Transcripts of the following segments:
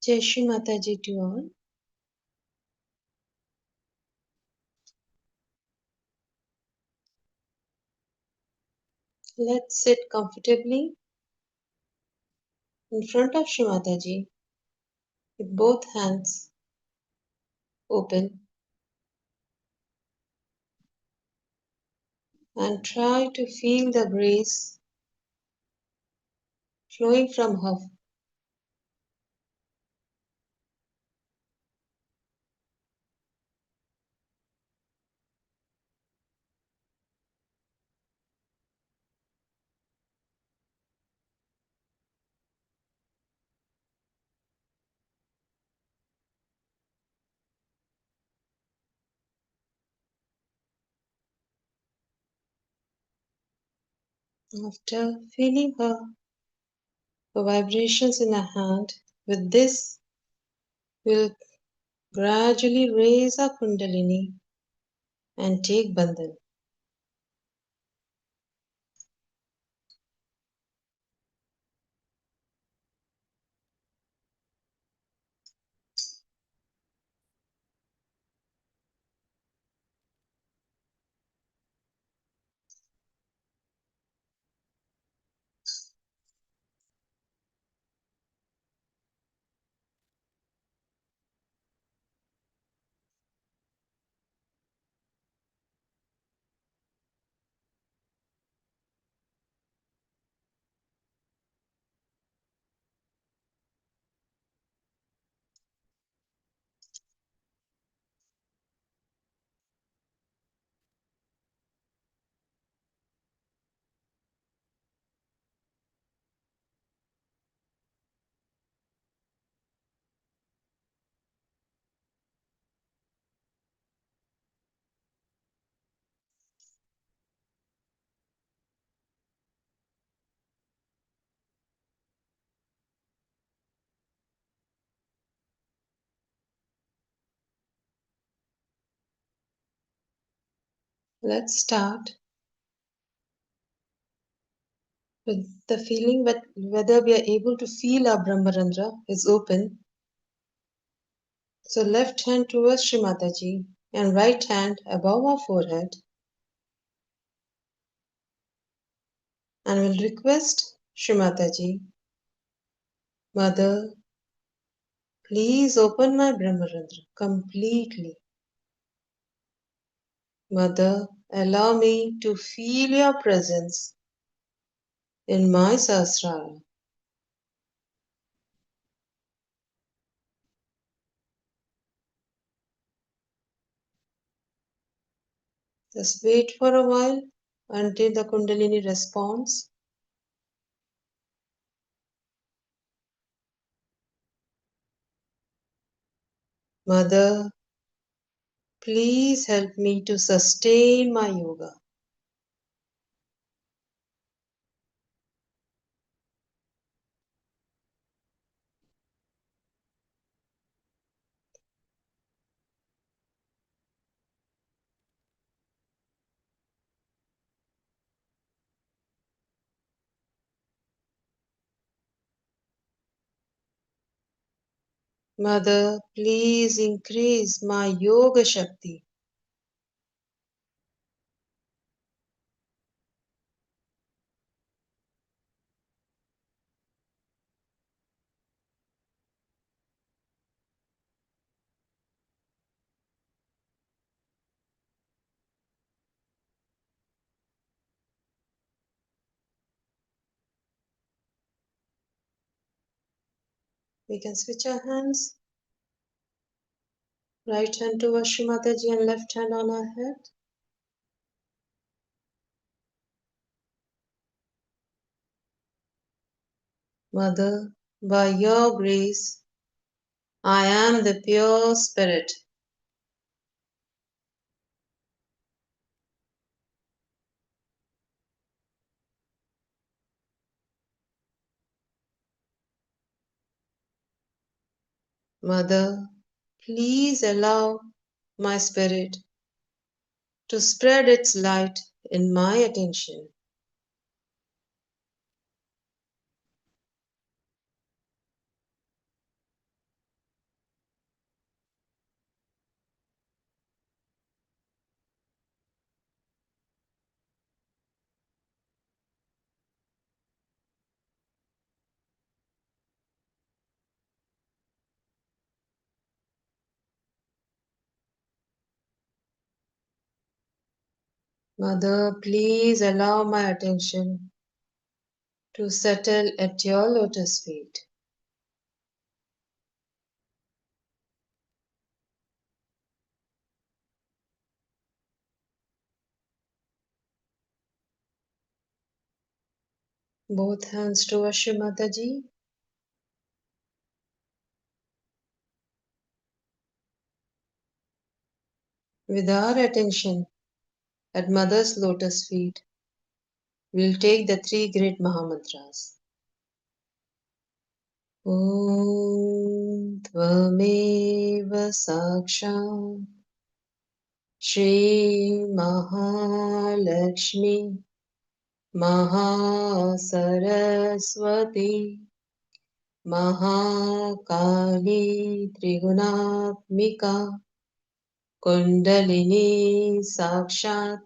Jai Shri Mataji to all. Let's sit comfortably in front of Shri Mataji with both hands open and try to feel the grace flowing from her. After feeling her vibrations in her hand, with this we'll gradually raise our Kundalini and take Bandhan. Let's start with the feeling that whether we are able to feel our Brahmarandra is open. So left hand towards Shri Mataji and right hand above our forehead. And will request Shri Mataji, Mother, please open my Brahmarandra completely. Mother, allow me to feel your presence in my Sahasrara. Just wait for a while until the Kundalini responds. Mother, please help me to sustain my yoga. Mother, please increase my yoga Shakti. We can switch our hands. Right hand towards Shri Mataji and left hand on our head. Mother, by your grace, I am the pure spirit. Mother, please allow my spirit to spread its light in my attention. Mother, please allow my attention to settle at your lotus feet. Both hands to Ashwi Mataji. With our attention at Mother's lotus feet, we'll take the three great Mahamantras. Om Tvameva Sakshat Shri Mahalakshmi Mahasaraswati Mahakali Trigunaत्मिका Kundalini Sakshat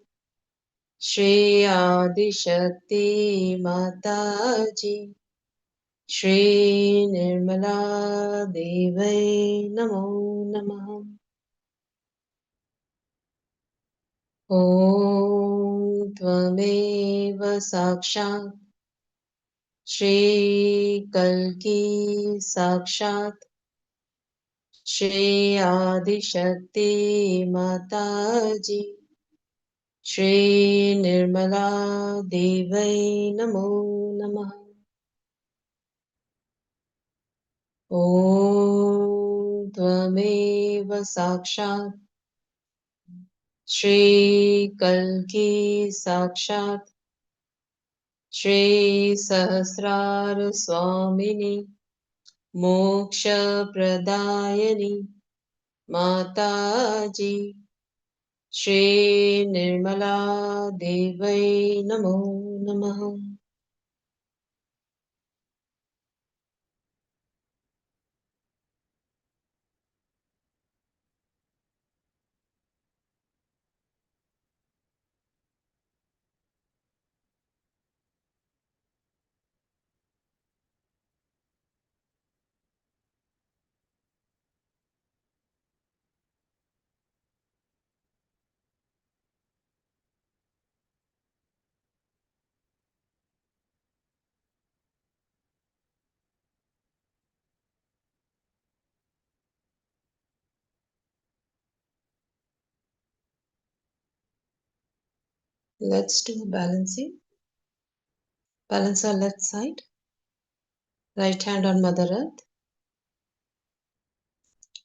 Shri Adishakti Mataji Shri Nirmala Devai Namo Namaha Om Tvameva Sakshat Shri Kalki Sakshat Shri Adishakti Mataji Shri Nirmala Devai Namo Namaha Om Tvameva Sakshat Shri Kalki Sakshat Shri Sahasrara Swamini Moksha Pradayani Mataji Shri Nirmala Devai Namo Namaha Let's do balancing. Balance our left side. Right hand on Mother Earth.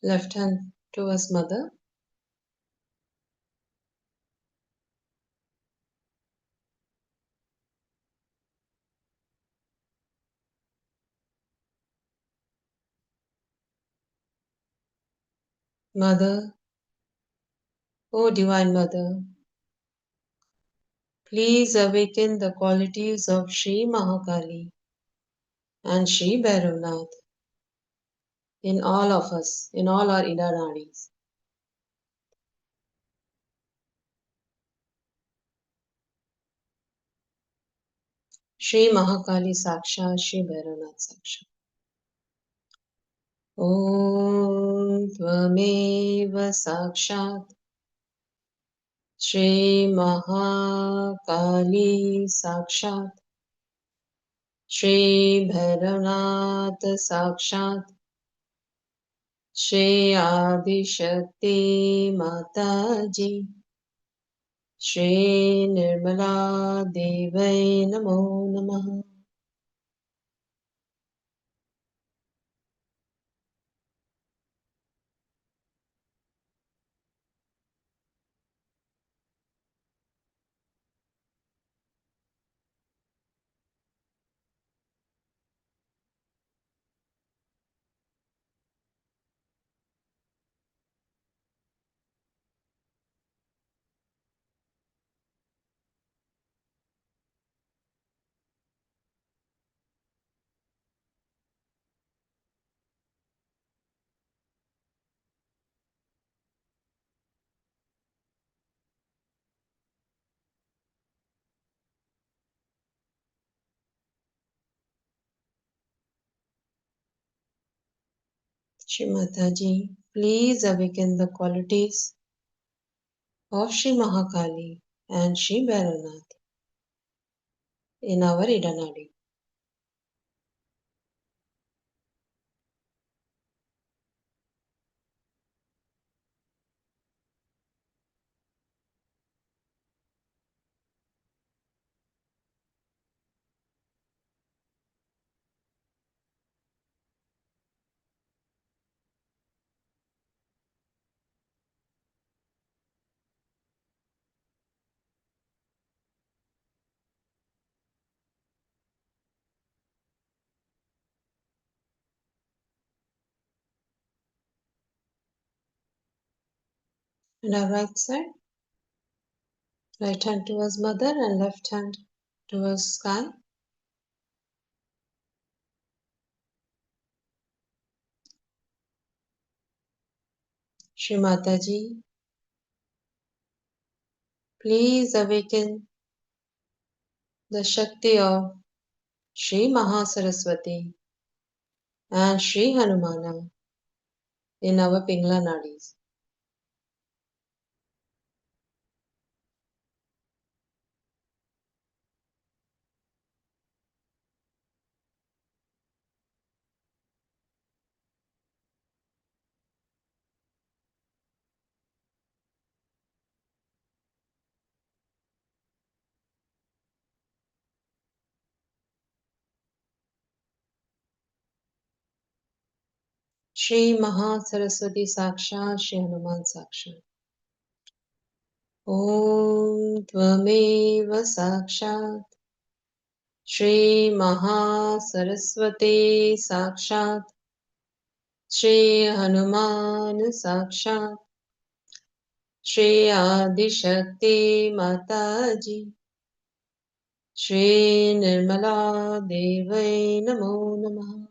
Left hand towards Mother. Mother, O Divine Mother, please awaken the qualities of Shri Mahakali and Shri Bhairavnath in all of us, in all our inner nadis. Shri Mahakali Sakshat, Shri Bhairavnath Sakshat. Om Tvameva Sakshat Shri Mahakali Sakshat Shri Bhairavnath Sakshat Shri Adishakti Mataji Shri Nirmala Devai Namo Namaha Shri Mataji, please awaken the qualities of Shri Mahakali and Shri Bhairanath in our Idanadi. And our right side, right hand towards Mother and left hand towards sky. Shri Mataji, please awaken the Shakti of Shri Mahasaraswati and Shri Hanumana in our Pingla Nadis. Shri Mahasaraswati Sakshat Shri Hanuman Sakshat. Om Tvameva Sakshat Shri Mahasaraswati Sakshat Shri Hanuman Sakshat Shri Adishakti Mataji Shri Nirmala Devai Namo Namaha.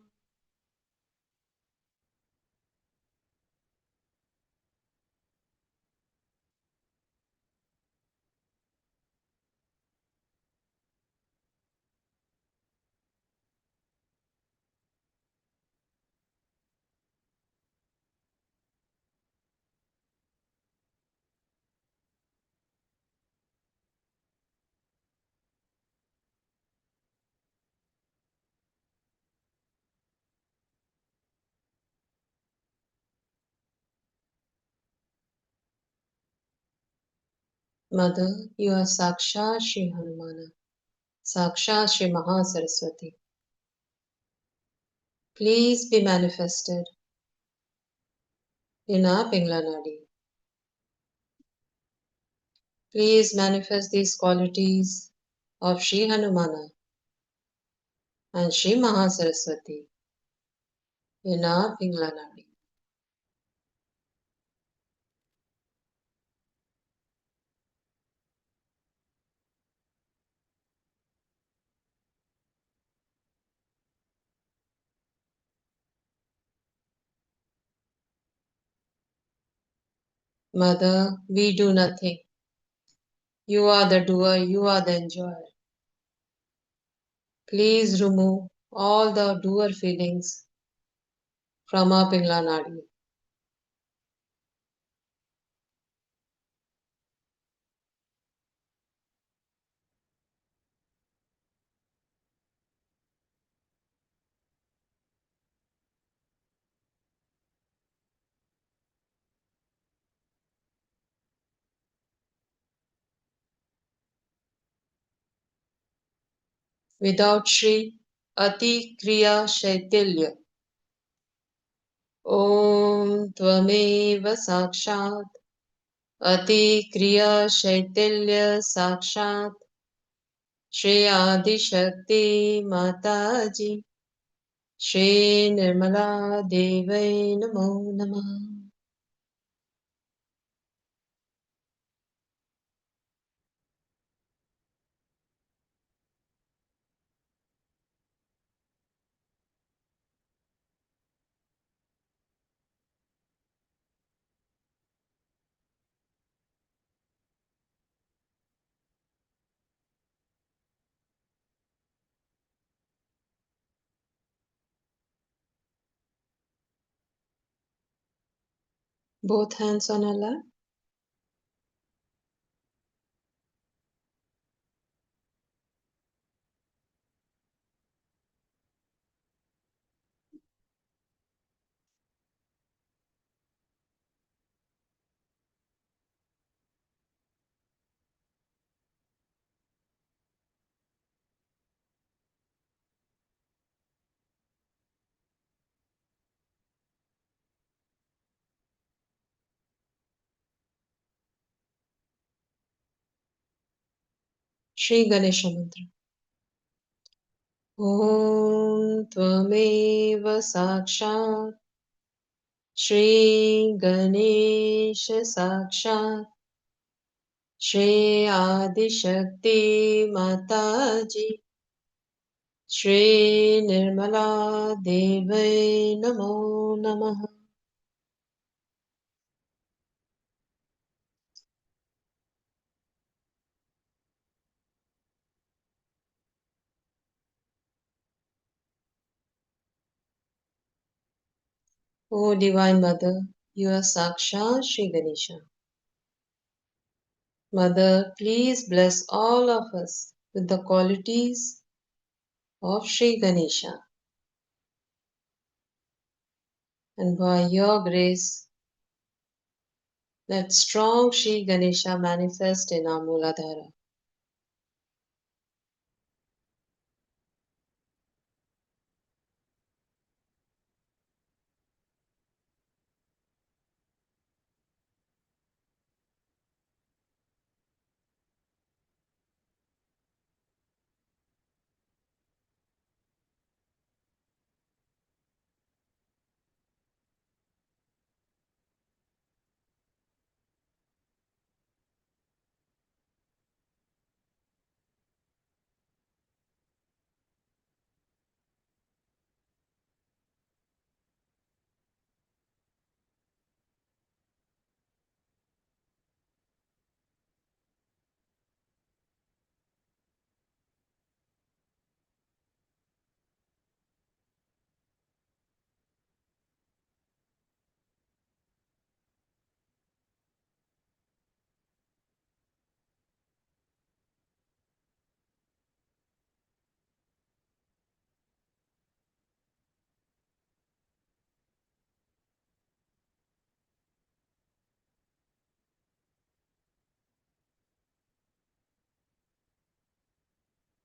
Mother, you are Sakshat Shri Hanumana, Sakshat Shri Mahasaraswati. Please be manifested in our Pingla Nadi. Please manifest these qualities of Shri Hanumana and Shri Mahasaraswati in our Pingla Nadi. Mother, we do nothing. You are the doer, you are the enjoyer. Please remove all the doer feelings from our Pingla Nadi. Without Shri Ati Kriya Shaitilya. Om Tvameva Sakshat Ati Kriya Shaitilya Sakshat Shri Adi Shakti Mataji Shri Nirmala Devai Namo Namaha. Both hands on our lap. Shri Ganesha Mantra. Om Tvameva Sakshat Shri Ganesha Sakshat Shri Adi Shakti Mataji Shri Nirmala Devai Namo Namaha. O Divine Mother, you are Sakshat Shri Ganesha. Mother, please bless all of us with the qualities of Shri Ganesha, and by your grace, let strong Shri Ganesha manifest in our Mooladhara.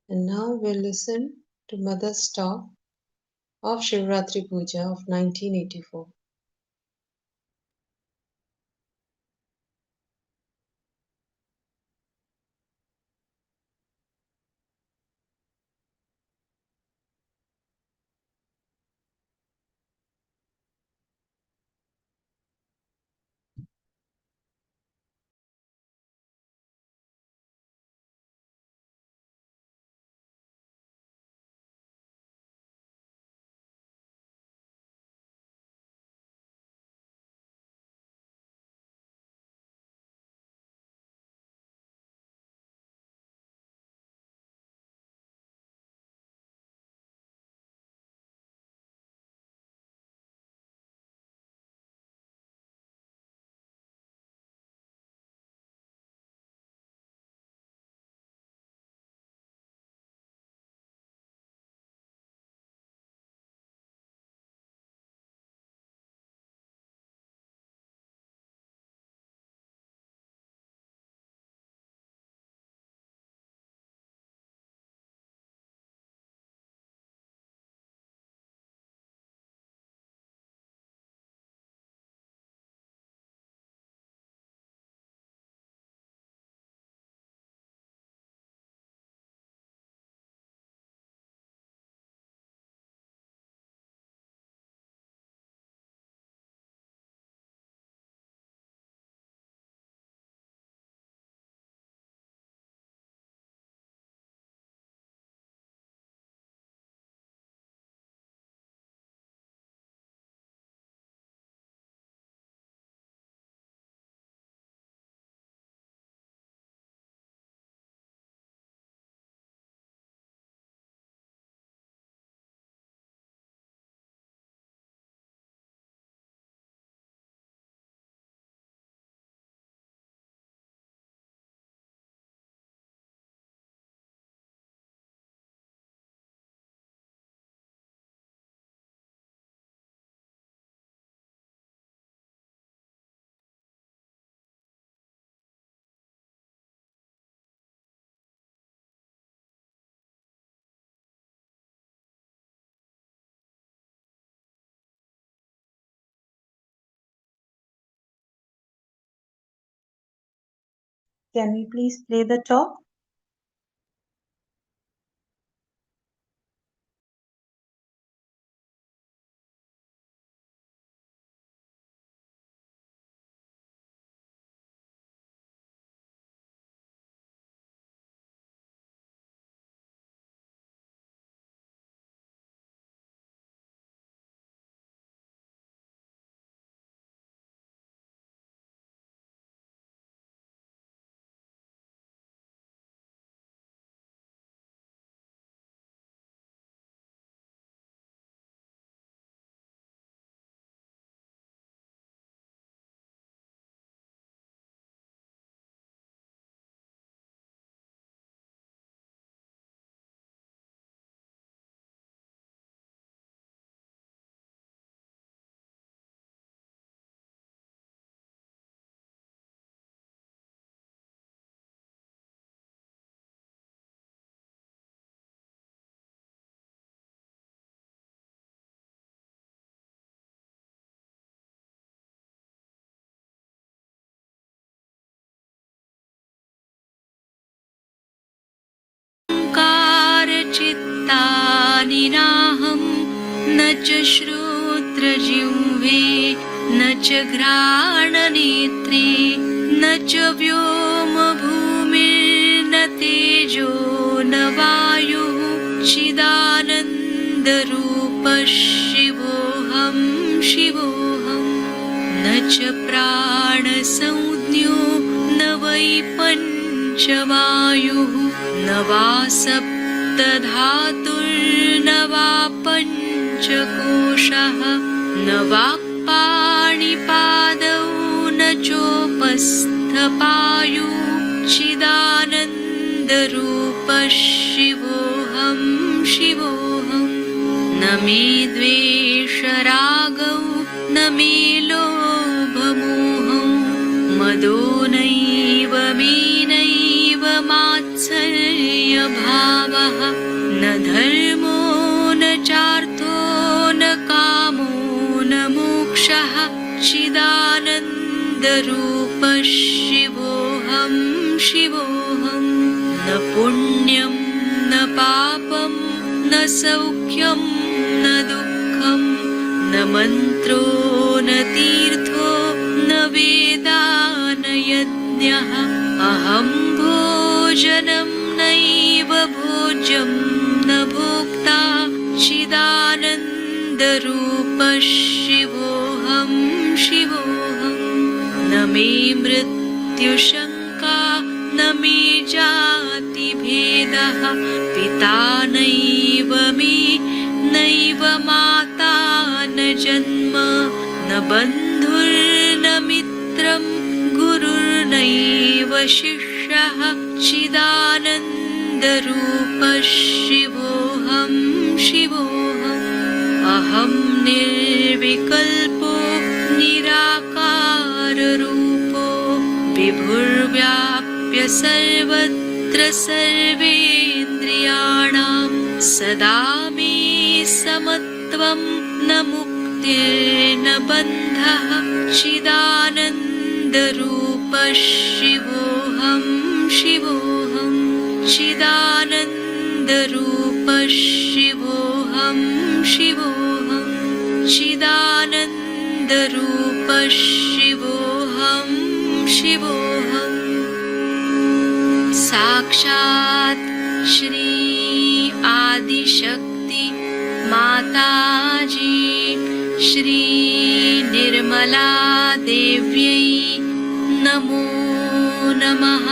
And now we'll listen to Mother's talk of Shivratri Puja of 1984. Can we please play the talk? नाहं न च श्रोत्रजिह्वे न च घ्राणनेत्रे न च व्योमभूमिर्न तेजो न वायुः चिदानन्दरूपः शिवोऽहं शिवोऽहं न च प्राणसंज्ञो न वै पञ्चवायुः न वा सप्तधातुर्न वा पञ्चकोशः न वाक्पाणिपादौ न चोपस्थपायु चिदानन्दरूपः शिवोऽहं शिवोऽहं न मे द्वेषरागौ न मे लोभमोहौ मदो नैव मेनैव मात्सर्यभावः न धर्मो न चार्थो न कामो न मोक्षः चिदानन्दरूपः शिवोऽहं शिवोऽहं न पुण्यं न पापं न सौख्यं न दुःखं न मन्त्रो न तीर्थो न वेदा न यज्ञः अहं भोजनं नैव भोज्यं न भोक्ता चिदानन्दरूपः शिवोऽहं शिवोऽहं न मे मृत्युशङ्का न मे जातिभेदः पिता नैव मे नैव माता न जन्म न बन्धुर्न मित्रं गुरुर्नैव शिष्यः चिदानन्दरूपः शिवोऽहं शिवोऽहम् अहं निर्विकल्पो निराकाररूपो विभुर्व्याप्य सर्वत्र सर्वेन्द्रियाणां सदा मे समत्वं न मुक्तिर्न बन्धः चिदानन्दरूपः शिवोऽहं शिवोऽहं चिदानन्दरूपः शिवोऽहं शिवोऽहं चिदानन्दरूपः शिवोऽहं शिवोऽहं साक्षात् श्री आदिशक्ति माताजी श्री निर्मला देव्यै नमो नमः।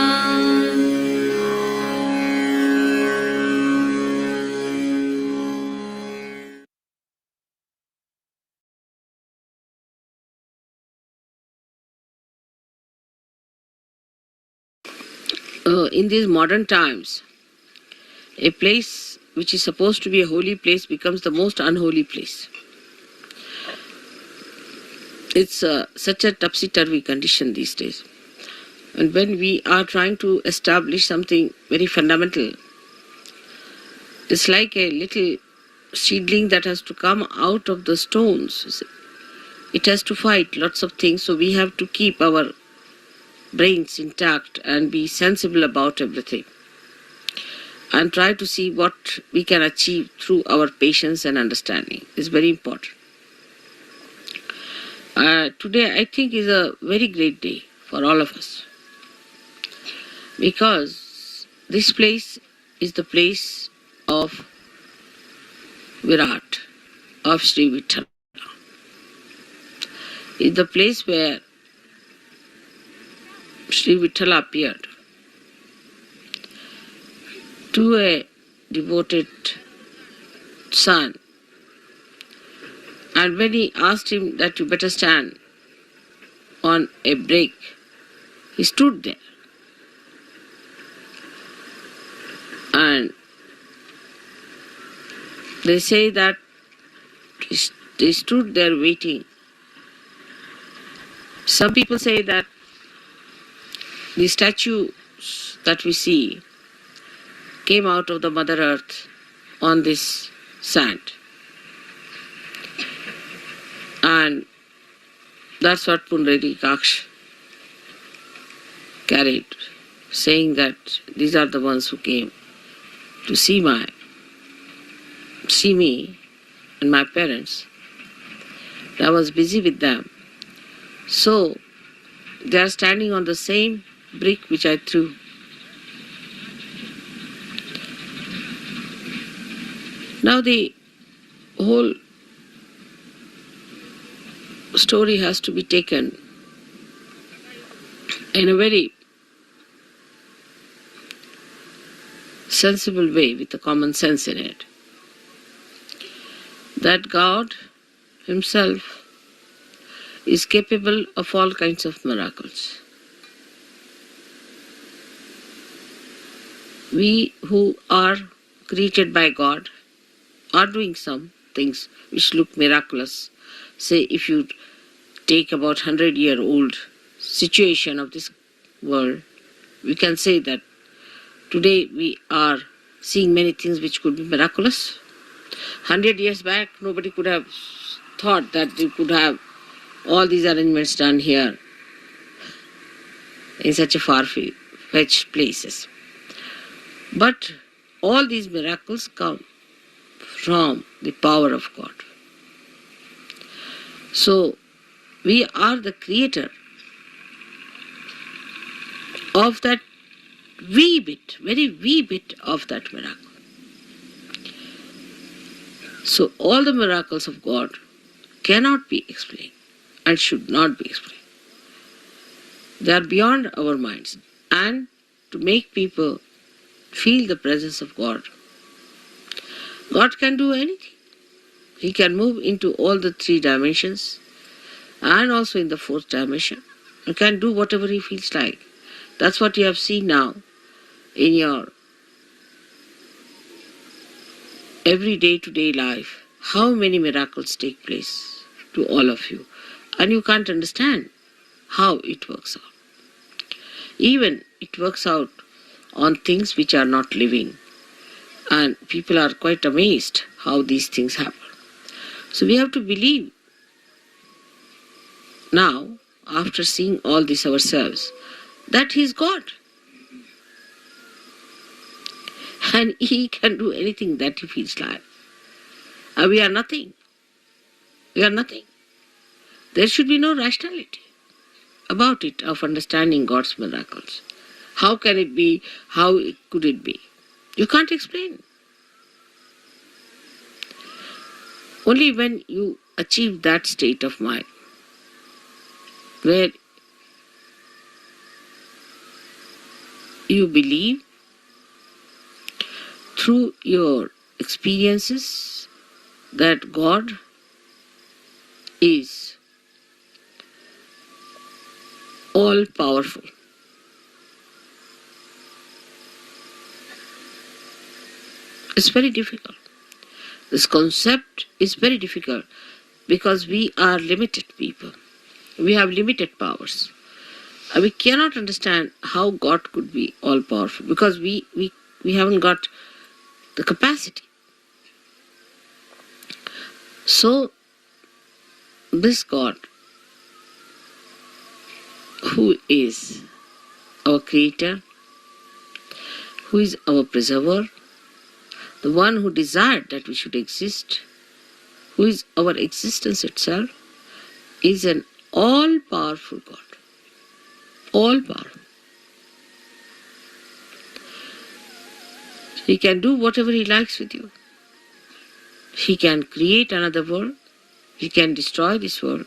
In these modern times, a place which is supposed to be a holy place becomes the most unholy place. It's such a topsy-turvy condition these days. And when we are trying to establish something very fundamental, it's like a little seedling that has to come out of the stones. It has to fight lots of things, so we have to keep our brains intact and be sensible about everything and try to see what we can achieve through our patience and understanding. It's very important. Today I think is a very great day for all of us, because this place is the place of Virat, of Sri Vithala. It's the place where Sri Vithala appeared to a devoted son, and when he asked him that you better stand on a break, he stood there. And they say that they stood there waiting. Some people say that the statues that we see came out of the Mother Earth on this sand. And that's what Pundarikaksh carried, saying that these are the ones who came to see my see me and my parents. I was busy with them. So they are standing on the same brick which I threw. Now the whole story has to be taken in a very sensible way with a common sense in it. That God Himself is capable of all kinds of miracles. We who are created by God are doing some things which look miraculous. Say if you take about 100-year-old situation of this world, we can say that today we are seeing many things which could be miraculous. 100 years back, nobody could have thought that you could have all these arrangements done here in such a far-fetched places. But all these miracles come from the power of God. So we are the creator of that wee bit, very wee bit of that miracle. So all the miracles of God cannot be explained and should not be explained. They are beyond our minds. And to make people feel the presence of God, God can do anything. He can move into all the 3 dimensions and also in the 4th dimension. He can do whatever He feels like. That's what you have seen now in your every day-to-day life. How many miracles take place to all of you. And you can't understand how it works out. Even it works out on things which are not living. And people are quite amazed how these things happen. So we have to believe now, after seeing all this ourselves, that He is God. And He can do anything that He feels like. And we are nothing. We are nothing. There should be no rationality about it, of understanding God's miracles. How can it be? How could it be? You can't explain. Only when you achieve that state of mind, where you believe through your experiences that God is all powerful. It's very difficult. This concept is very difficult because we are limited people. We have limited powers. And we cannot understand how God could be all powerful because we haven't got the capacity. So, this God, who is our creator, who is our preserver, the one who desired that we should exist, who is our existence itself, is an all-powerful God. All-powerful. He can do whatever He likes with you. He can create another world. He can destroy this world.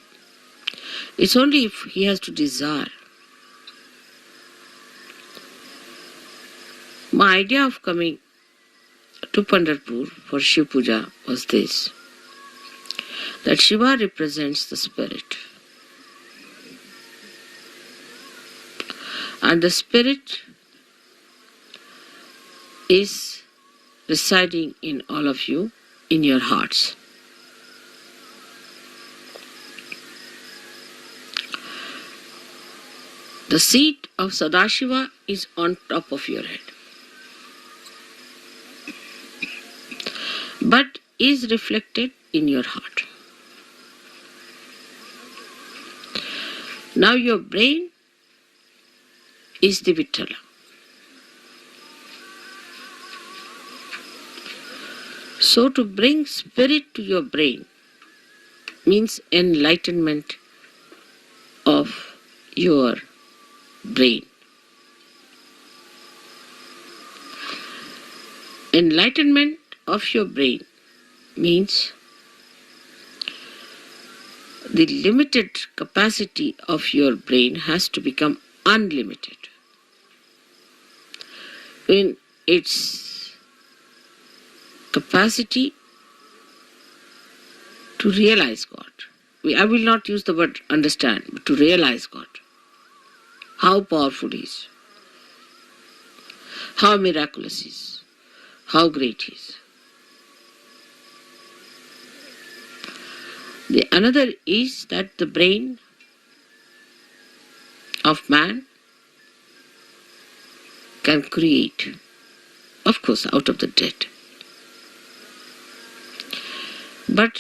It's only if He has to desire. My idea of coming to Pandharpur for Shiv Puja was this, that Shiva represents the spirit. And the spirit is residing in all of you, in your hearts. The seat of Sadashiva is on top of your head, but is reflected in your heart. Now your brain is the Vittala. So to bring spirit to your brain means enlightenment of your brain. Enlightenment of your brain means the limited capacity of your brain has to become unlimited in its capacity to realize God. I will not use the word understand, but to realize God. How powerful He is, how miraculous He is, how great He is. The another is that the brain of man can create, of course, out of the dead. But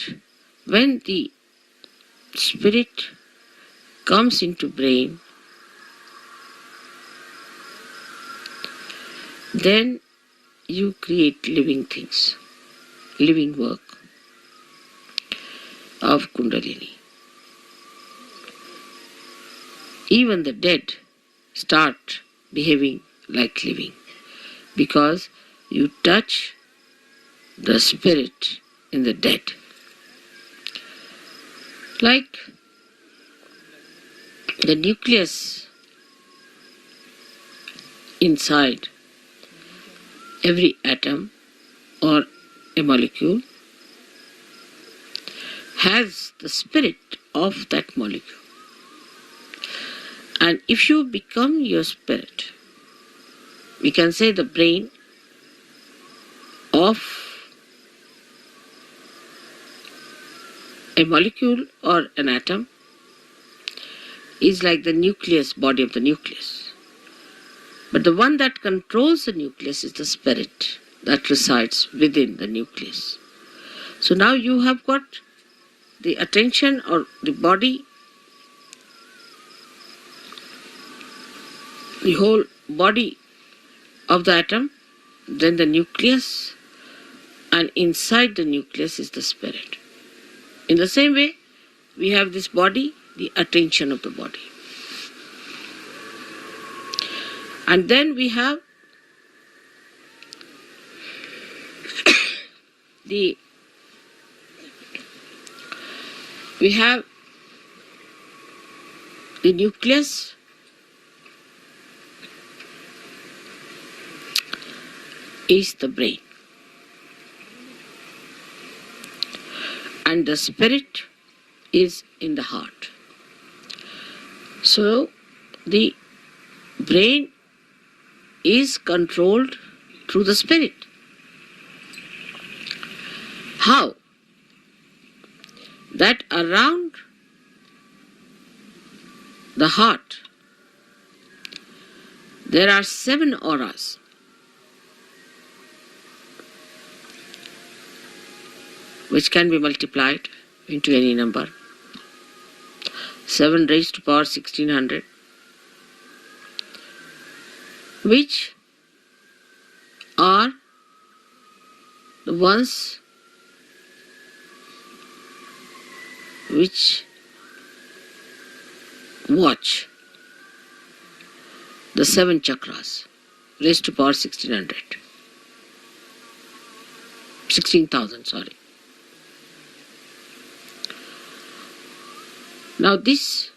when the spirit comes into brain, then you create living things, living work of Kundalini. Even the dead start behaving like living because you touch the spirit in the dead. Like the nucleus inside every atom or a molecule has the spirit of that molecule. And if you become your spirit, we can say the brain of a molecule or an atom is like the nucleus, body of the nucleus. But the one that controls the nucleus is the spirit that resides within the nucleus. So now you have got the attention or the body, the whole body of the atom, then the nucleus, and inside the nucleus is the spirit. In the same way, we have this body, the attention of the body. And then we have the nucleus, is the brain, and the spirit is in the heart. So the brain is controlled through the spirit. How? That around the heart there are 7 auras. Which can be multiplied into any number. 7 raised to power 1600, which are the ones which watch the 7 chakras raised to power 16,000, sorry. Now this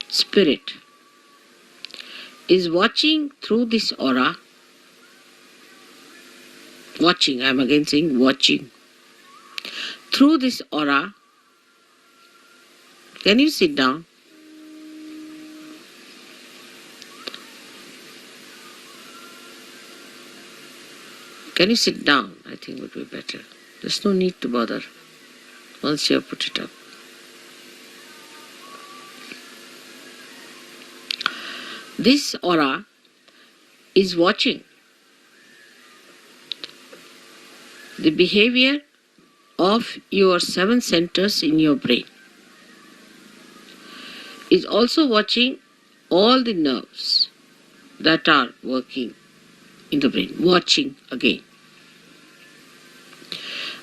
spirit is watching through this aura. Watching, I am again saying watching. Through this aura. Can you sit down? Can you sit down? I think would be better. There's no need to bother once you have put it up. This aura is watching the behavior of your 7 centers in your brain. Is also watching all the nerves that are working in the brain. Watching again.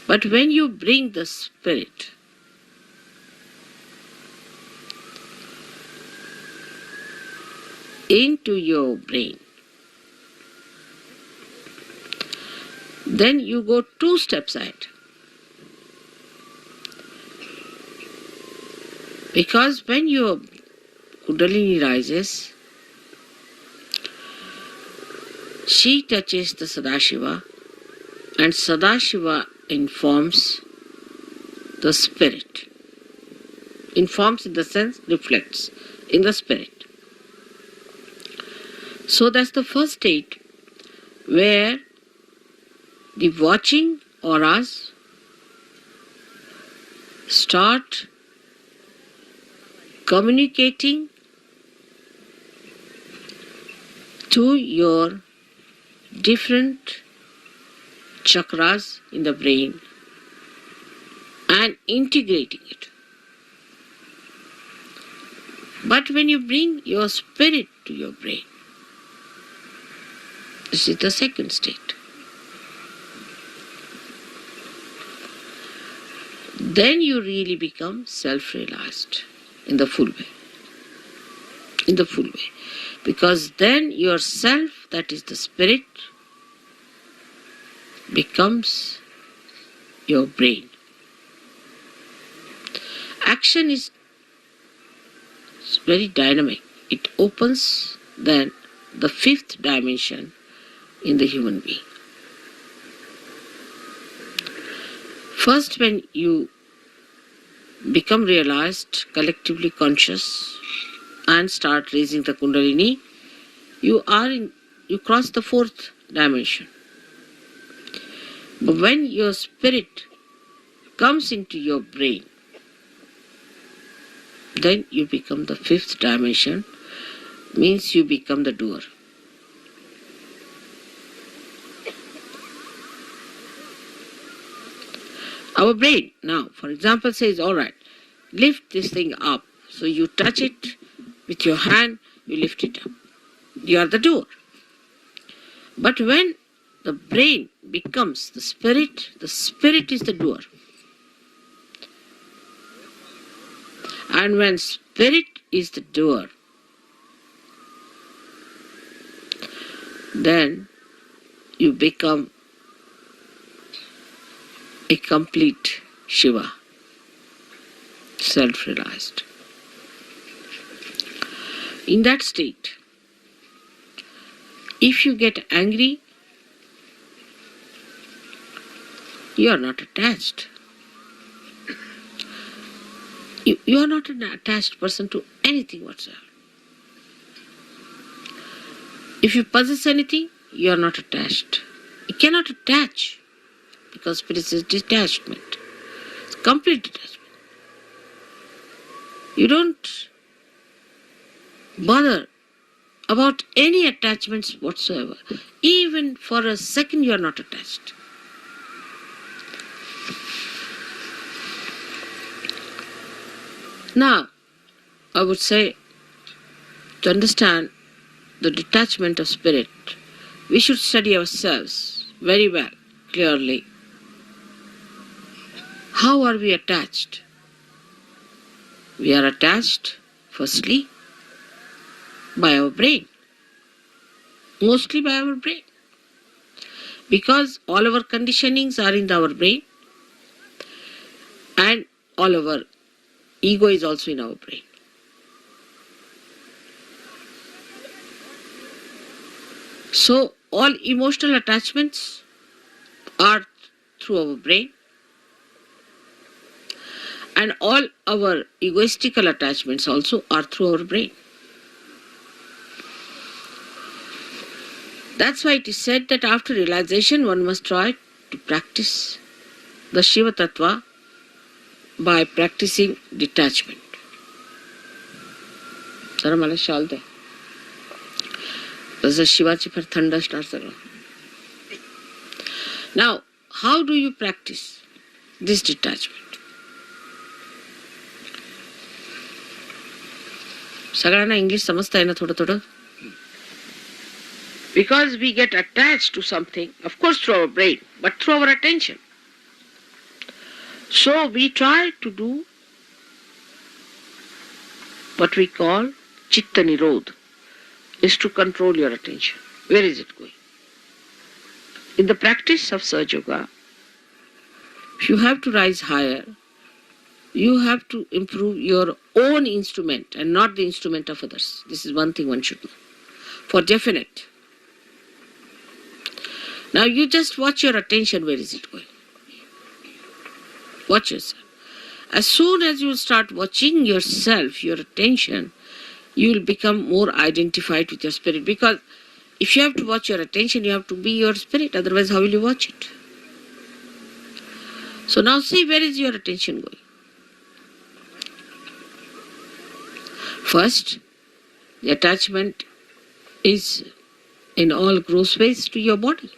But when you bring the spirit into your brain, then you go 2 steps ahead. Because when your Kundalini rises, she touches the Sadashiva, and Sadashiva informs the spirit. Informs in the sense reflects in the spirit. So that's the first state where the watching auras start communicating to your different chakras in the brain and integrating it. But when you bring your spirit to your brain, this is the second state. Then you really become self-realized in the full way. In the full way. Because then yourself, that is the spirit, becomes your brain. Action is very dynamic. It opens then the 5th dimension in the human being. First, when you become realized, collectively conscious, and start raising the Kundalini, you cross the 4th dimension. But when your spirit comes into your brain, then you become the 5th dimension, means you become the doer. Our brain now, for example, says, all right, lift this thing up. So you touch it with your hand, you lift it up. You are the doer. But when the brain becomes the spirit is the doer. And when spirit is the doer, then you become a complete Shiva, self-realized. In that state, if you get angry, you are not attached. You are not an attached person to anything whatsoever. If you possess anything, you are not attached. You cannot attach, because spirit is detachment. It's complete detachment. You don't bother about any attachments whatsoever. Even for a second you are not attached. Now, I would say, to understand the detachment of spirit, we should study ourselves very well, clearly. How are we attached? We are attached, firstly, by our brain. Mostly by our brain. Because all our conditionings are in our brain, and all our ego is also in our brain. So all emotional attachments are through our brain, and all our egoistical attachments also are through our brain. That's why it is said that after realization one must try to practice the Shiva Tattva by practicing detachment. Sara मला शाल दे. जसं शिवाची पर थंड असणार सगळं. Now, how do you practice this detachment? सगळ्यांना English समजता है ना थोडं थोडं? Because we get attached to something, of course through our brain, but through our attention. So we try to do what we call Chitta Nirodh, is to control your attention. Where is it going? In the practice of Sahaja Yoga, if you have to rise higher, you have to improve your own instrument and not the instrument of others. This is one thing one should know, for definite. Now you just watch your attention, where is it going? Watch yourself. As soon as you start watching yourself, your attention, you will become more identified with your spirit. Because if you have to watch your attention, you have to be your spirit. Otherwise, how will you watch it? So now see, where is your attention going? First, the attachment is in all gross ways to your body.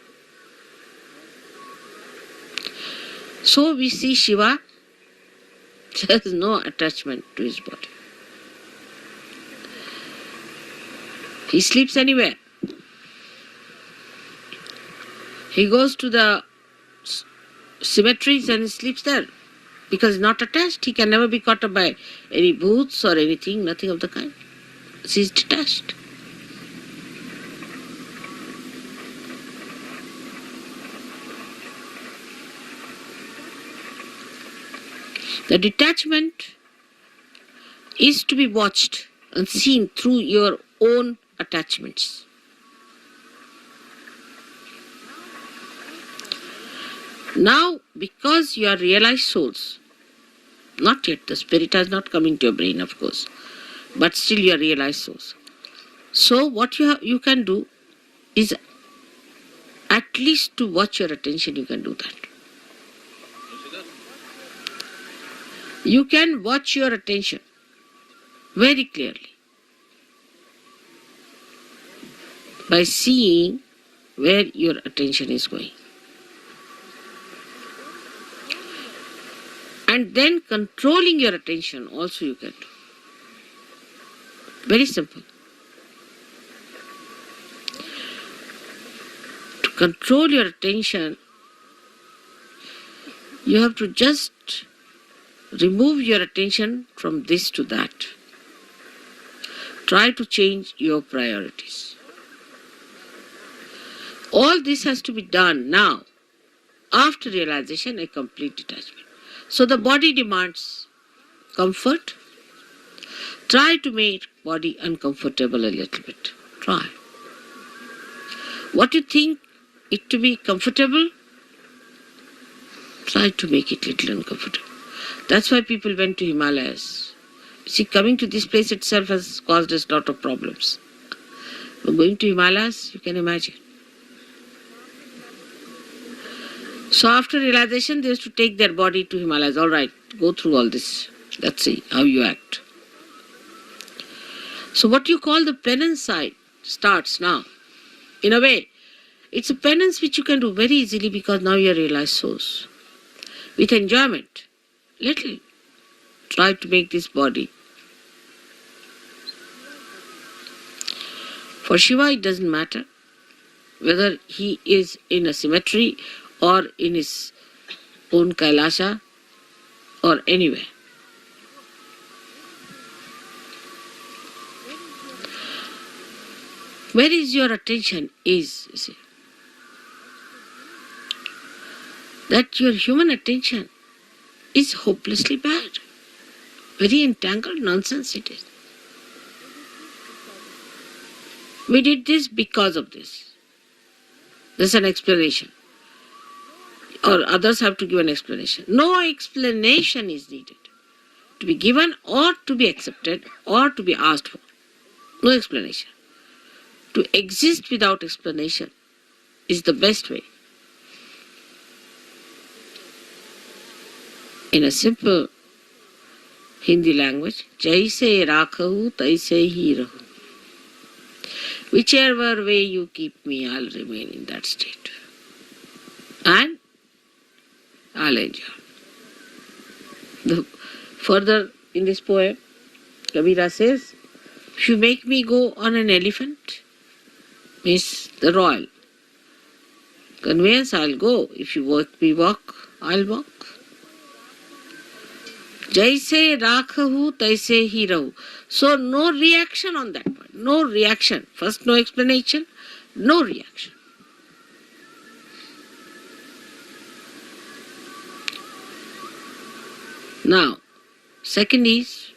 So we see Shiva, there is no attachment to his body. He sleeps anywhere. He goes to the cemeteries and he sleeps there. Because he's not attached, he can never be caught up by any booths or anything, nothing of the kind. He's detached. The detachment is to be watched and seen through your own attachments. Now, because you are realized souls, not yet, the spirit has not come into your brain, of course, but still you are realized souls. So what you can do is at least to watch your attention, you can do that. You can watch your attention very clearly by seeing where your attention is going. And then controlling your attention also you can do. Very simple. To control your attention, you have to just remove your attention from this to that. Try to change your priorities. All this has to be done now, after realization, a complete detachment. So the body demands comfort. Try to make body uncomfortable a little bit. Try. What you think it to be comfortable, try to make it little uncomfortable. That's why people went to Himalayas. See, coming to this place itself has caused us a lot of problems. But going to Himalayas, you can imagine. So after realization, they used to take their body to Himalayas. All right, go through all this. Let's see how you act. So what you call the penance side starts now. In a way, it's a penance which you can do very easily because now you are realized souls. With enjoyment, little. Try to make this body. For Shiva, it doesn't matter whether he is in a cemetery or in his own Kailasha or anywhere. Where is your attention is, you see. That your human attention is hopelessly bad. Very entangled nonsense it is. We did this because of this. There's an explanation. Or others have to give an explanation. No explanation is needed to be given or to be accepted or to be asked for. No explanation. To exist without explanation is the best way. In a simple Hindi language, Jaise rakhahu taise hi rahu. Whichever way you keep me, I'll remain in that state. And I'll enjoy. Further in this poem, Kabira says, if you make me go on an elephant, means the royal conveyance, I'll go. If you make me walk, I'll walk. Jaise rakhahu taise hi rahu. So no reaction on that point. No reaction. First no explanation, no reaction. Now, second is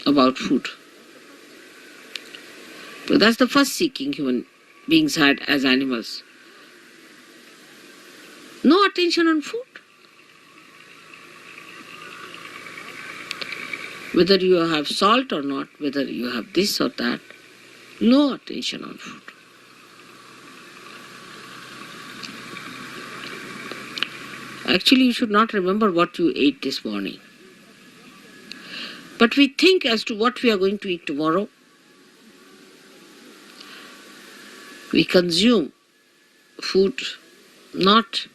about food. So that's the first seeking human beings had as animals. No attention on food. Whether you have salt or not, whether you have this or that, no attention on food. Actually, you should not remember what you ate this morning. But we think as to what we are going to eat tomorrow. We consume food not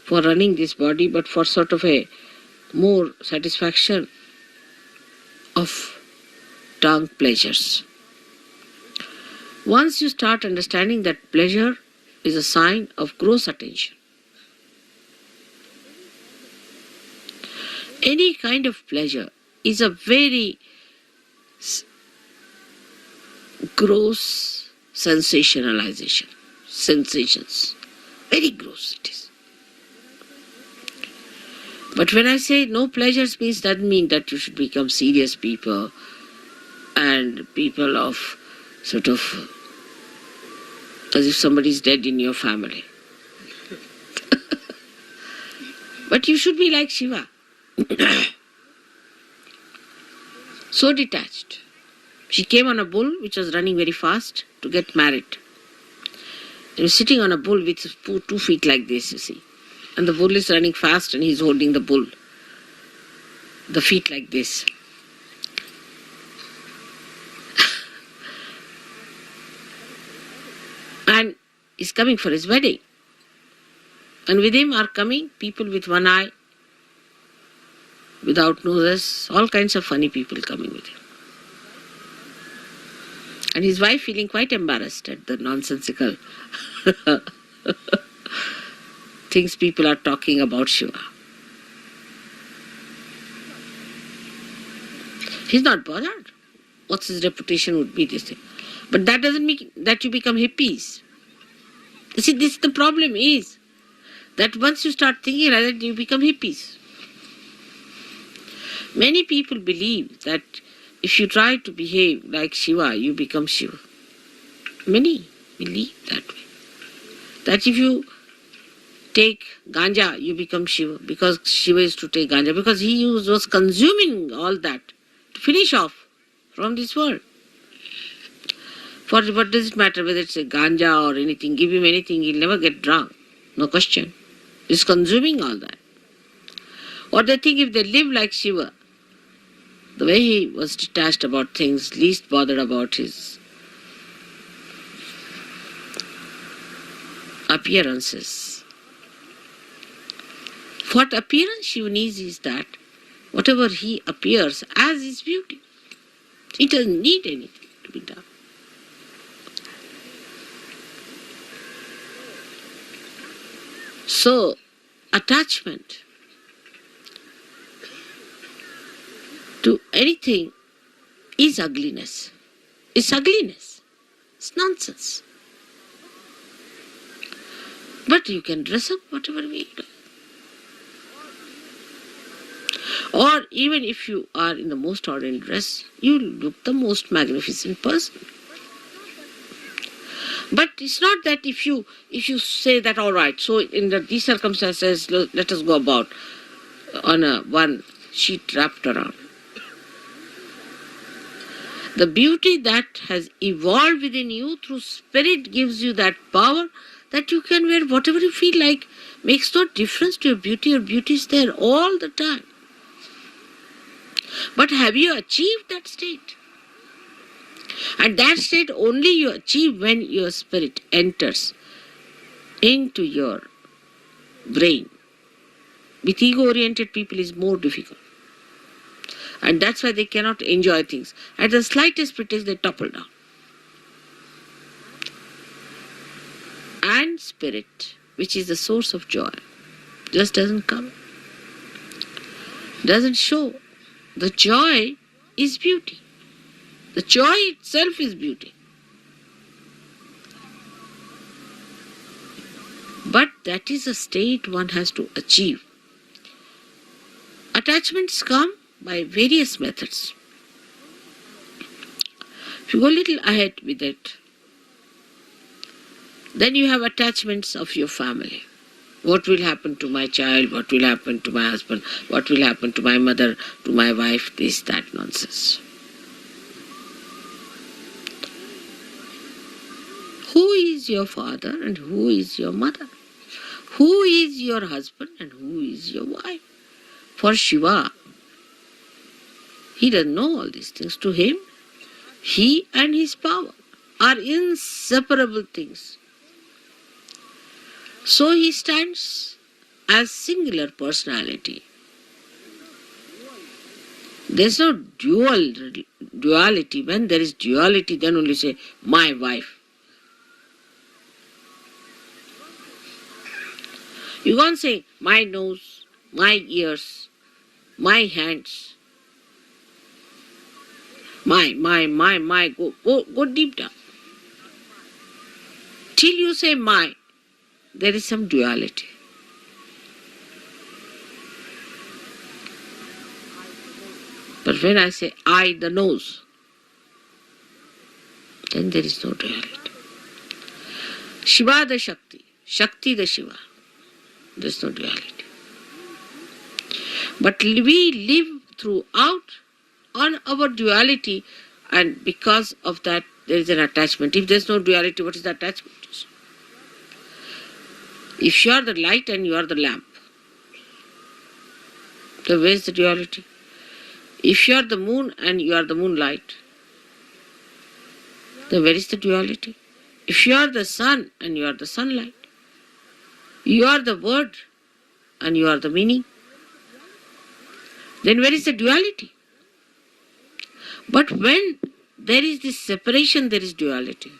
for running this body, but for sort of a more satisfaction of tongue pleasures. Once you start understanding that pleasure is a sign of gross attention, any kind of pleasure is a very gross sensationalization. Sensations. Very gross it is. But when I say no pleasures means, that means that you should become serious people and people of sort of as if somebody is dead in your family. But you should be like Shiva. So detached. She came on a bull which was running very fast to get married. He was sitting on a bull with 2 feet like this, you see. And the bull is running fast and he's holding the bull, the feet like this. And he's coming for his wedding. And with him are coming people with one eye, without noses, all kinds of funny people coming with him. And his wife feeling quite embarrassed at the nonsensical things people are talking about Shiva. He's not bothered. What's his reputation would be, this thing. But that doesn't mean that you become hippies. You see, this the problem is that once you start thinking like that, you become hippies. Many people believe that if you try to behave like Shiva, you become Shiva. Many believe that way. That if you take ganja, you become Shiva, because Shiva is to take ganja, because he was consuming all that to finish off from this world. For what does it matter whether it's a ganja or anything? Give him anything, he'll never get drunk. No question. He's consuming all that. Or they think if they live like Shiva, the way he was detached about things, least bothered about his appearances. What appearance Shiva needs is that whatever he appears as is beauty. He doesn't need anything to be done. So, attachment to anything is ugliness. It's ugliness. It's nonsense. But you can dress up whatever way you like. Or even if you are in the most ordinary dress, you look the most magnificent person. But it's not that if you say that, all right, so in these circumstances, let us go about on one sheet wrapped around. The beauty that has evolved within you through spirit gives you that power that you can wear whatever you feel like. Makes no difference to your beauty. Your beauty is there all the time. But have you achieved that state? And that state only you achieve when your spirit enters into your brain. With ego-oriented people is more difficult. And that's why they cannot enjoy things. At the slightest pretext, they topple down. And spirit, which is the source of joy, just doesn't come. doesn't show. The joy is beauty. The joy itself is beauty. But that is a state one has to achieve. Attachments come by various methods. If you go a little ahead with it, then you have attachments of your family. What will happen to my child? What will happen to my husband? What will happen to my mother, to my wife? This, that nonsense. Who is your father and who is your mother? Who is your husband and who is your wife? For Shiva, he doesn't know all these things. To him, he and his power are inseparable things. So he stands as singular personality. There's no duality. When there is duality, then only say, my wife. You can't say, my nose, my ears, my hands, my, go deep down. Till you say my, there is some duality. But when I say I, the nose, then there is no duality. Shiva the Shakti, Shakti the Shiva, there is no duality. But we live throughout on our duality, and because of that there is an attachment. If there is no duality, what is the attachment? If you are the light and you are the lamp, then where is the duality? If you are the moon and you are the moonlight, then where is the duality? If you are the sun and you are the sunlight, you are the word and you are the meaning, then where is the duality? But when there is this separation, there is duality.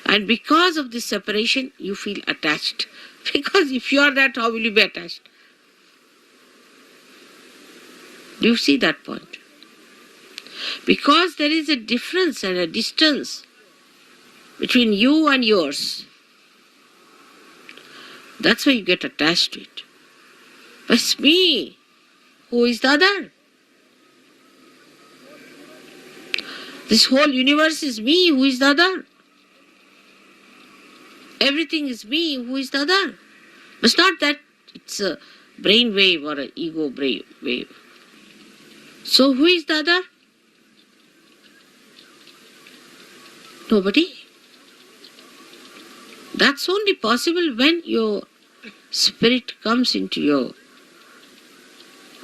And because of this separation, you feel attached. Because if you are that, how will you be attached? Do you see that point? Because there is a difference and a distance between you and yours. That's why you get attached to it. But it's me. Who is the other? This whole universe is me. Who is the other? Everything is me. Who is the other? But it's not that it's a brain wave or an ego brain wave. So who is the other? Nobody. That's only possible when your spirit comes into your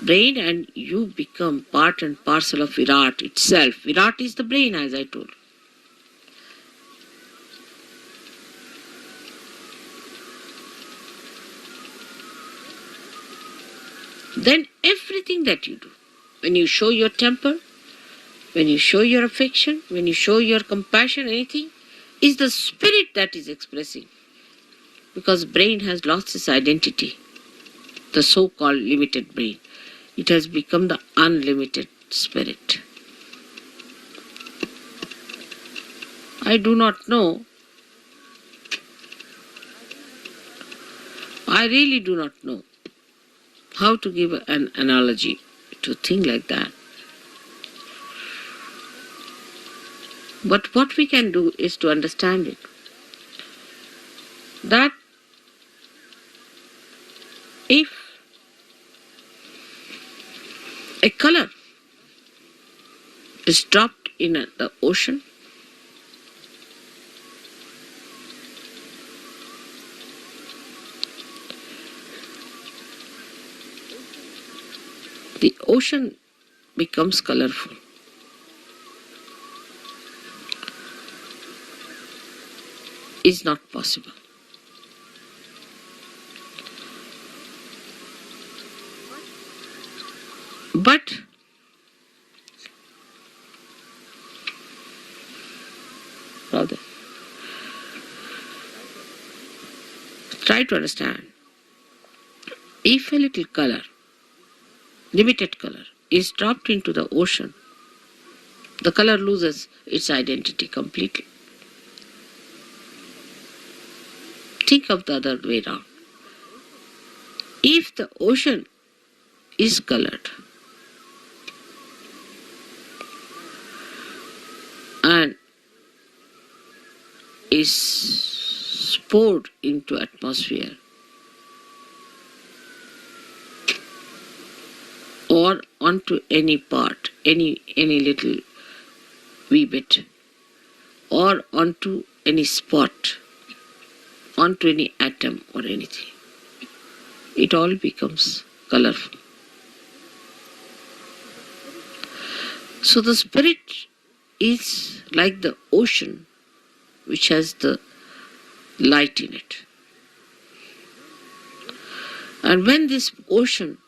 brain and you become part and parcel of Virat itself. Virat is the brain, as I told. Then everything that you do, when you show your temper, when you show your affection, when you show your compassion, anything, is the spirit that is expressing. Because brain has lost its identity, the so-called limited brain. It has become the unlimited spirit. I do not know. I really do not know how to give an analogy to a thing like that. But what we can do is to understand it. That if a color is dropped in the ocean, the ocean becomes colorful. Is not possible. But rather, try to understand. If a little color limited color, is dropped into the ocean, the color loses its identity completely. Think of the other way around. If the ocean is colored and is poured into atmosphere or onto any part, any little wee bit, or onto any spot, onto any atom or anything, it all becomes colorful. So the spirit is like the ocean which has the light in it. And when this ocean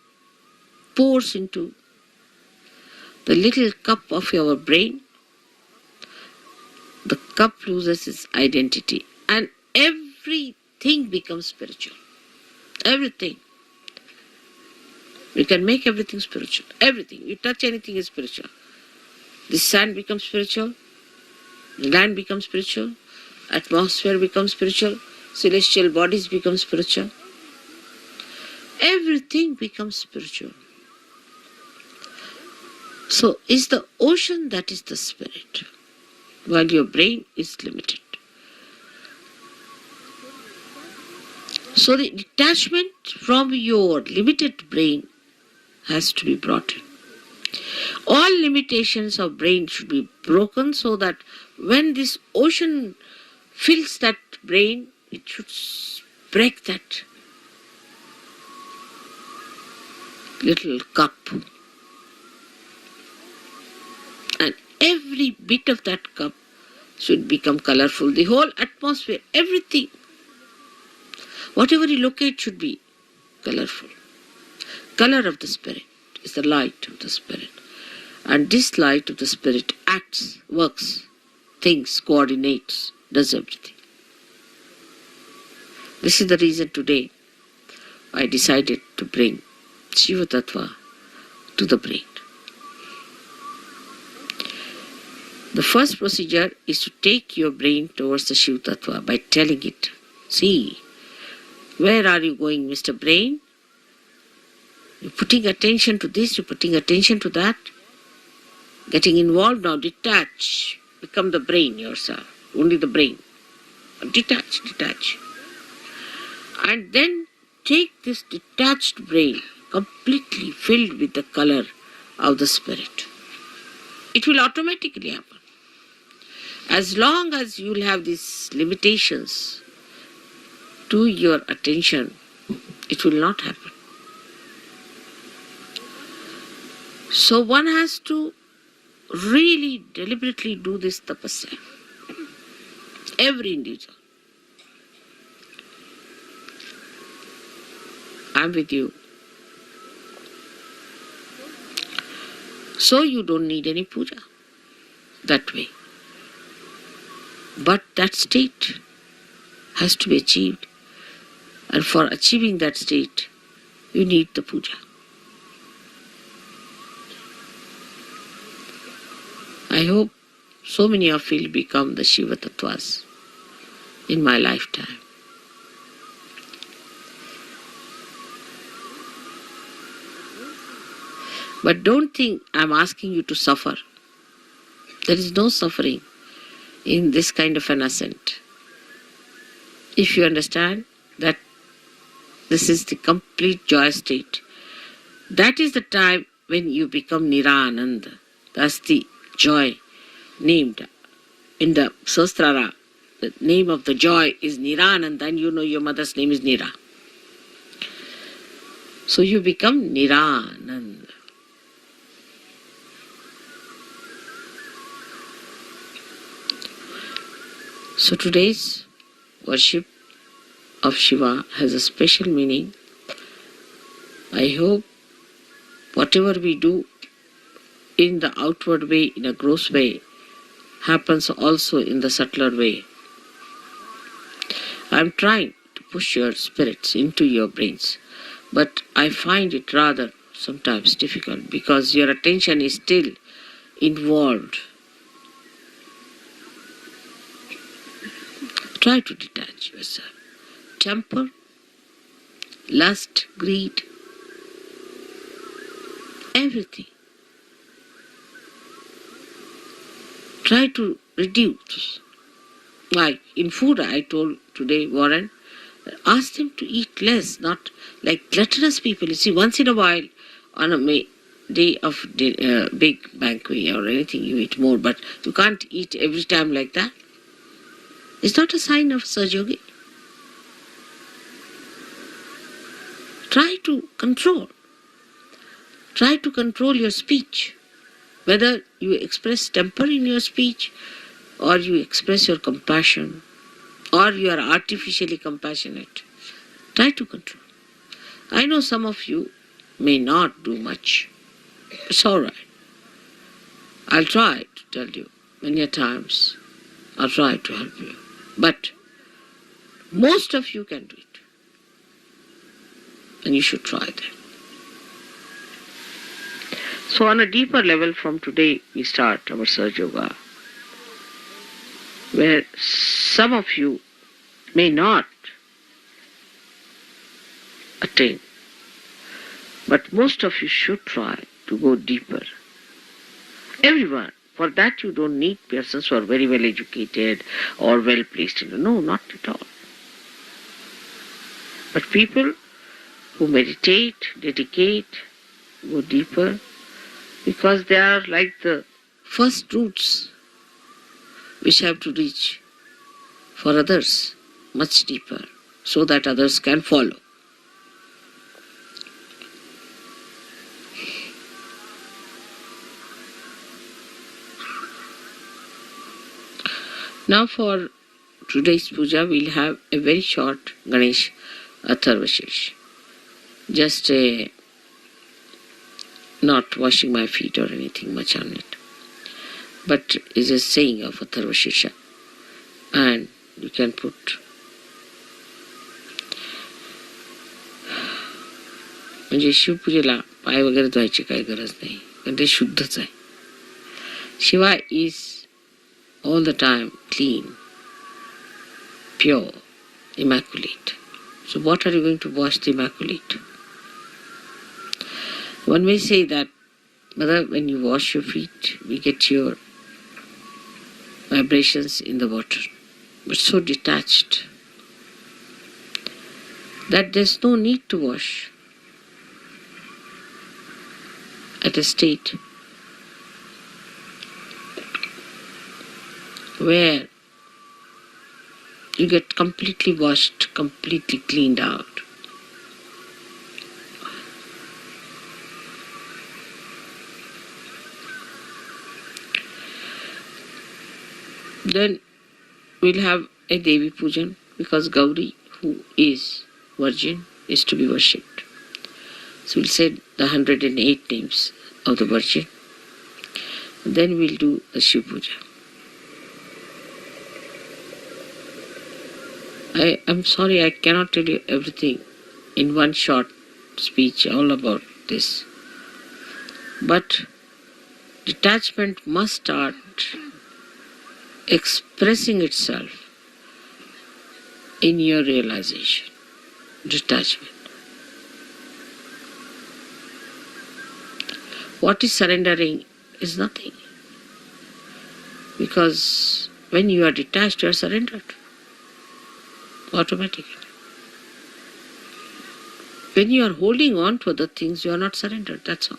pours into the little cup of your brain, the cup loses its identity and everything becomes spiritual. Everything. You can make everything spiritual. Everything. You touch anything is spiritual. The sand becomes spiritual. The land becomes spiritual. Atmosphere becomes spiritual. Celestial bodies become spiritual. Everything becomes spiritual. So is the ocean that is the spirit, while your brain is limited. So the detachment from your limited brain has to be brought in. All limitations of brain should be broken so that when this ocean fills that brain, it should break that little cup. And every bit of that cup should become colorful. The whole atmosphere, everything, whatever you locate should be colorful. Color of the spirit is the light of the spirit. And this light of the spirit acts, works, thinks, coordinates, does everything. This is the reason today I decided to bring Shiva Tattva to the brain. The first procedure is to take your brain towards the Shiva Tattva by telling it, see, where are you going, Mr. Brain? You're putting attention to this, you're putting attention to that. Getting involved now, detach. Become the brain yourself, only the brain. Detach. And then take this detached brain, completely filled with the color of the spirit. It will automatically happen. As long as you will have these limitations to your attention, it will not happen. So one has to really deliberately do this tapasya. Every individual. I'm with you. So you don't need any puja that way. But that state has to be achieved. And for achieving that state, you need the puja. I hope so many of you will become the Shiva Tattvas in my lifetime. But don't think I'm asking you to suffer. There is no suffering in this kind of an ascent. If you understand that this is the complete joy state, that is the time when you become Nirananda. That's the joy named in the Sastrara. The name of the joy is Nirananda, and you know your mother's name is Nira. So you become Nirananda. So today's worship of Shiva has a special meaning. I hope whatever we do in the outward way, in a gross way, happens also in the subtler way. I am trying to push your spirits into your brains, but I find it rather sometimes difficult because your attention is still involved. Try to detach yourself. Temper, lust, greed, everything. Try to reduce. Like in food, I told today, Warren, ask them to eat less, not like gluttonous people. You see, once in a while, on a day of big banquet or anything, you eat more, but you can't eat every time like that. It's not a sign of Sahaja. Try to control. Try to control your speech. Whether you express temper in your speech, or you express your compassion, or you are artificially compassionate. Try to control. I know some of you may not do much. It's all right. I'll try to tell you many times. I'll try to help you. But most of you can do it. And you should try that. So on a deeper level from today, we start our Sahaja Yoga, where some of you may not attain, but most of you should try to go deeper. Everyone. For that you don't need persons who are very well educated or well placed in. No, not at all. But people who meditate, dedicate, go deeper, because they are like the first roots which have to reach for others much deeper, so that others can follow. Now for today's puja, we'll have a very short Ganesh Atharvashirsha. Just not washing my feet or anything much on it. But it's a saying of Atharvashirsha. And you can put म्हणजे शिवपूजेला पाय वगैरे धुवायची काही गरज नाही, कारण ते शुद्धच आहे. Shiva is all the time clean, pure, immaculate. So what are you going to wash the immaculate? One may say that, Mother, when you wash your feet, we get your vibrations in the water, but so detached that there's no need to wash at a state where you get completely washed, completely cleaned out. Then we'll have a Devi Pujan, because Gauri, who is virgin, is to be worshipped. So we'll say the 108 names of the Virgin. Then we'll do the Shiv Puja. I'm sorry, I cannot tell you everything in one short speech all about this. But detachment must start expressing itself in your realization. Detachment. What is surrendering is nothing. Because when you are detached, you are surrendered. Automatically. When you are holding on to other things, you are not surrendered. That's all.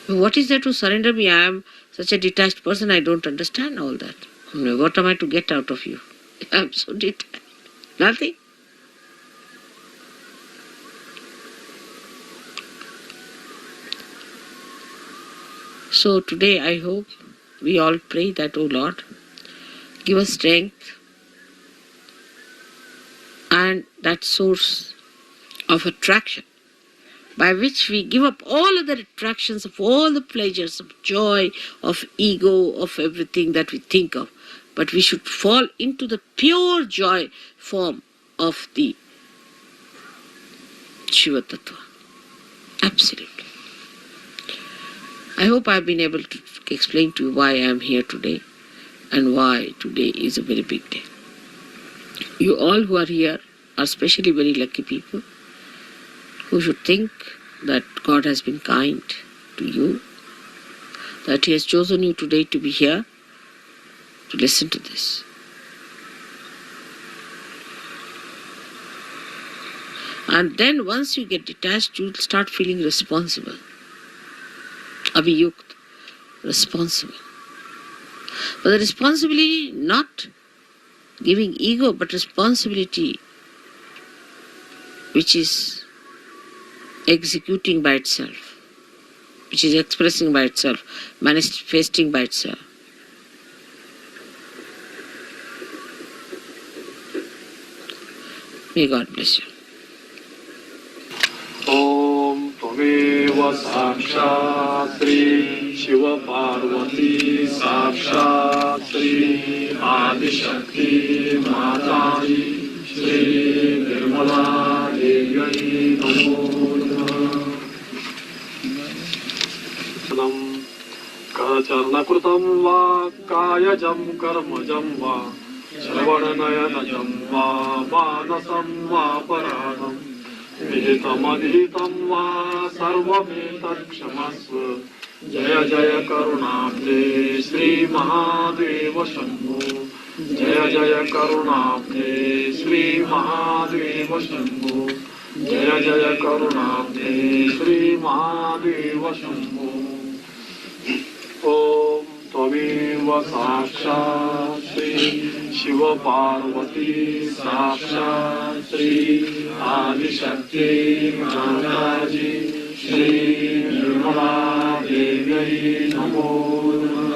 What is there to surrender me? I am such a detached person, I don't understand all that. What am I to get out of you? I am so detached. Nothing. So today I hope we all pray that, O Lord, give us strength and that source of attraction by which we give up all other attractions of all the pleasures of joy, of ego, of everything that we think of. But we should fall into the pure joy form of the Shiva Tattva. Absolutely. I hope I've been able to explain to you why I am here today and why today is a very big day. You all who are here are especially very lucky people who should think that God has been kind to you, that He has chosen you today to be here to listen to this. And then once you get detached, you'll start feeling responsible. Abhiyukt, responsible. But the responsibility, not giving ego, but responsibility which is executing by itself, which is expressing by itself, manifesting by itself. May God bless you. ॐ त्वमेव साक्षात् श्री शिवपार्वती साक्षात् श्री आदिशक्ति माताजी श्री निर्मला देव्यै नमो नमः। करचरणकृतं वा कायजं कर्मजं वा श्रवणनयनजं वा मानसं वा पराणम् विहितमधिहितं वा सर्वमेतत्क्षमस्व। जय जय करुणाब्धे श्रीमहादेव शम्भो। जय जय करुणाब्धे श्रीमहादेव शम्भो। जय जय करुणाब्धे श्रीमहादेव शम्भो। ॐ त्वमेव साक्षात् श्री शिवपार्वती साक्षात् श्री आदिशक्ति माताजी श्री निर्मला देव्यै नमो नमः।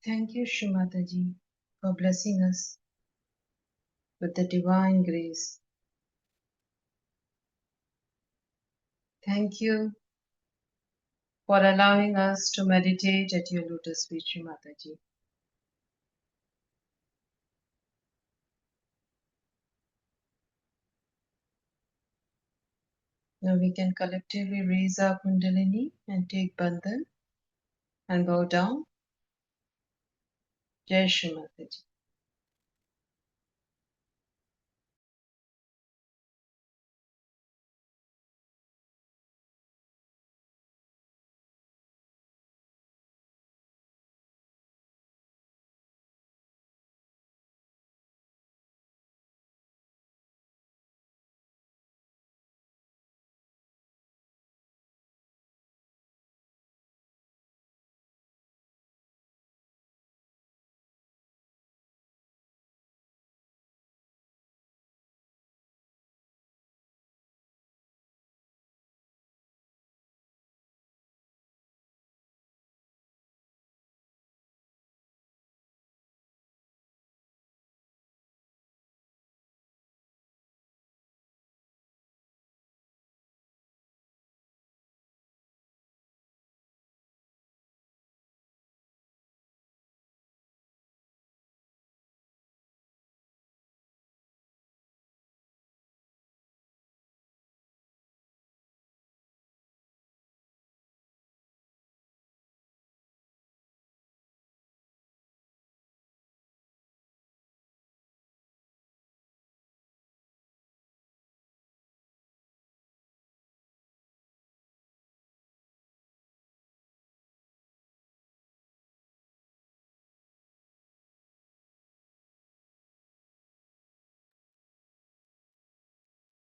Thank you, Shrimataji, for blessing us with the divine grace. Thank you for allowing us to meditate at your lotus feet, Shrimataji. Now we can collectively raise our Kundalini and take Bandhan and bow down. Jai Shri Mataji.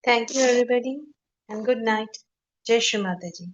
Thank you, everybody, and good night. Jai Shri Mataji.